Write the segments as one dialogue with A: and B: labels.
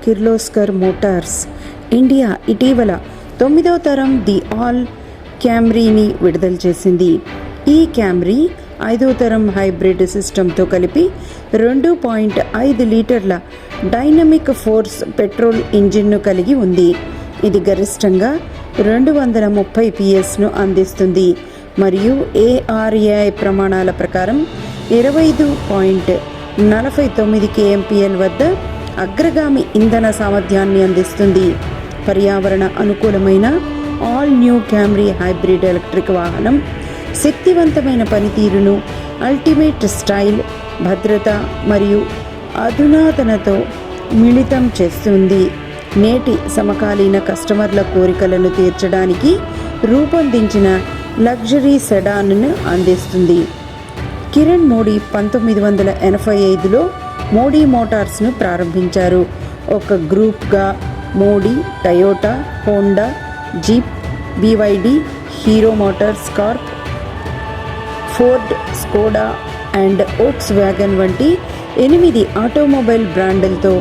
A: Kirloskar Motors India ఇటీవల 9వ తరం the all క్యామ్రీని విడుదల చేసింది. ఈ క్యామ్రీ 5వ తరం హైబ్రిడ్ సిస్టంతో కలిపి 2.5 లీటర్ల డైనమిక్ ఫోర్స్ పెట్రోల్ ఇంజిన్ను కలిగి ఉంది. ఇది గరిష్టంగా 230 PSను అందిస్తుంది మరియు ARAI ప్రమాణాల ప్రకారం 25.49 kmpl వద్ద అగ్రగామి ఇంధన సామర్థ్యాన్ని అందిస్తుంది. పర్యావరణ అనుకూలమైన all new Camry hybrid electric వాహనం శక్తివంతమైన పనితీరును, అల్టిమేట్ స్టైల్, భద్రత మరియు అధునాతనతో మిళితం చేస్తుంది. నేటి సమకాలీన కస్టమర్ల కోరికలను తీర్చడానికి రూపొందించిన లగ్జరీ సెడాన్ను అందిస్తుంది. కిరణ్ మోడీ 1985లో మోడీ మోటార్స్ను ప్రారంభించారు. ఒక గ్రూప్గా Modi, Toyota, Honda, Jeep, BYD, Hero Motors Corp, Ford, Skoda and Volkswagen వంటి 8 ఆటోమొబైల్ బ్రాండ్లతో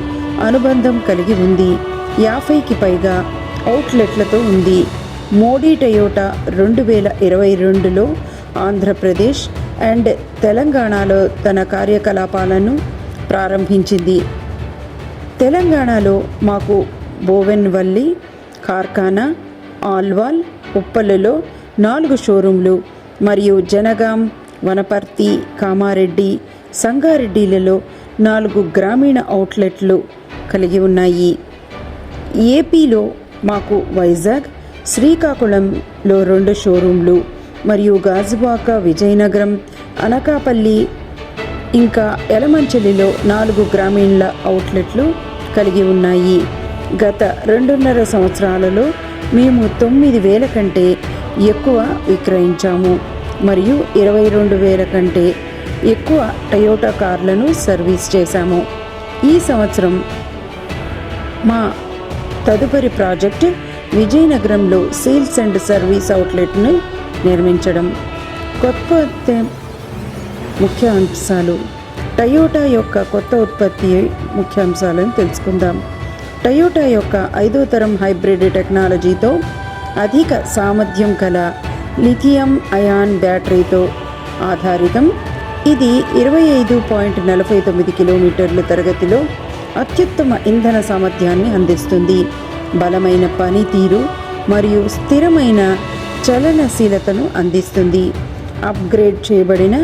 A: అనుబంధం కలిగి ఉంది. 50కి పైగా అవుట్లెట్లతో ఉంది. మోడీ టయోటా 2022లో ఆంధ్రప్రదేశ్ అండ్ తెలంగాణలో తన కార్యకలాపాలను ప్రారంభించింది. తెలంగాణలో మాకు బోవెన్వల్లి, కార్ఖానా, ఆల్వాల్, ఉప్పలలో 4 షోరూంలు మరియు జనగాం, వనపర్తి, కామారెడ్డి, సంగారెడ్డిలలో 4 గ్రామీణ అవుట్లెట్లు కలిగి ఉన్నాయి. ఏపీలో మాకు వైజాగ్, శ్రీకాకుళంలో 2 షోరూంలు మరియు గాజువాక, విజయనగరం, అనకాపల్లి ఇంకా యలమంచిలిలో 4 గ్రామీణ అవుట్లెట్లు కలిగి ఉన్నాయి. గత 2.5 సంవత్సరాలలో మేము 9,000 కంటే ఎక్కువ విక్రయించాము మరియు 22,000 కంటే ఎక్కువ టయోటా కార్లను సర్వీస్ చేశాము. ఈ సంవత్సరం మా తదుపరి ప్రాజెక్ట్ విజయనగరంలో సేల్స్ అండ్ సర్వీస్ అవుట్లెట్ను నిర్మించడం. కొత్త ముఖ్యాంశాలు. టయోటా యొక్క కొత్త ఉత్పత్తి ముఖ్యాంశాలను తెలుసుకుందాం. టయోటా యొక్క 5వ తరం హైబ్రిడ్ టెక్నాలజీతో అధిక సామర్థ్యం కల లిథియం అయాన్ బ్యాటరీతో ఆధారితం. ఇది 25.49 కిలోమీటర్ల తరగతిలో అత్యుత్తమ ఇంధన సామర్థ్యాన్ని అందిస్తుంది. బలమైన పనితీరు మరియు స్థిరమైన చలనశీలతను అందిస్తుంది. అప్గ్రేడ్ చేయబడిన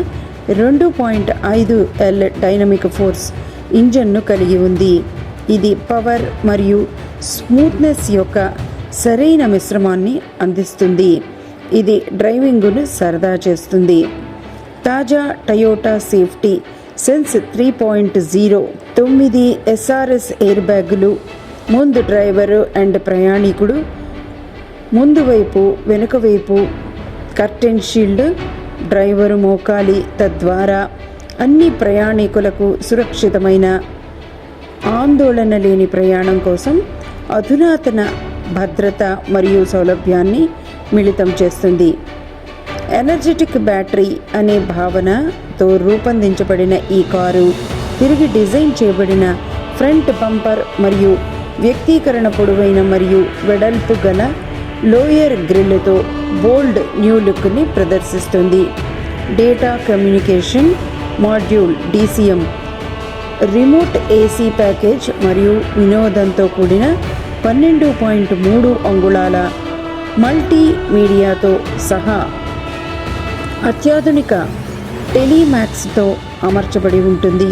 A: 2.5L డైనమిక్ ఫోర్స్ ఇంజన్ను కలిగి ఉంది. ఇది పవర్ మరియు స్మూత్నెస్ యొక్క సరైన మిశ్రమాన్ని అందిస్తుంది. ఇది డ్రైవింగ్ను సరదా చేస్తుంది. తాజా Toyota safety sense 3.0 9 SRS air బ్యాగులు, ముందు డ్రైవరు అండ్ ప్రయాణికుడు, ముందు వైపు, వెనుక వైపు కర్టెన్ షీల్డ్, డ్రైవరు మోకాలి, తద్వారా అన్ని ప్రయాణికులకు సురక్షితమైన, ఆందోళన లేని ప్రయాణం కోసం అధునాతన భద్రత మరియు సౌలభ్యాన్ని మిళితం చేస్తుంది. ఎనర్జెటిక్ బ్యాటరీ అనే భావనతో రూపొందించబడిన ఈ కారు తిరిగి డిజైన్ చేయబడిన ఫ్రంట్ బంపర్ మరియు వ్యక్తీకరణ పొడవైన మరియు వెడల్పు గల లోయర్ గ్రిల్తో బోల్డ్ న్యూ లుక్ని ప్రదర్శిస్తుంది. Data communication module DCM, remote AC package మరియు వినోదంతో కూడిన 12.3 అంగుళాల మల్టీమీడియాతో సహా అత్యాధునిక టెలిమాక్స్తో అమర్చబడి ఉంటుంది.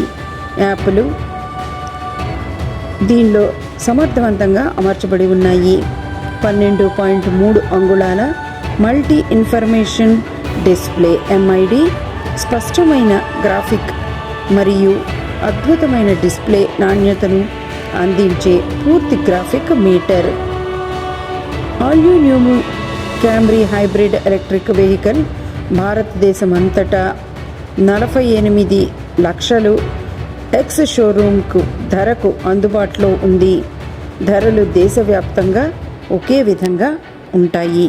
A: యాప్లు దీనిలో సమర్థవంతంగా అమర్చబడి ఉన్నాయి. 12.3 అంగుళాల మల్టీ ఇన్ఫర్మేషన్ డిస్ప్లే MID, స్పష్టమైన గ్రాఫిక్ మరియు అద్భుతమైన డిస్ప్లే నాణ్యతను అందించే పూర్తి graphic meter. All new Camry hybrid electric vehicle భారతదేశం అంతటా 48 లక్షలు ఎక్స్ షోరూమ్కు ధరకు అందుబాటులో ఉంది. ధరలు దేశవ్యాప్తంగా ఒకే విధంగా ఉంటాయి.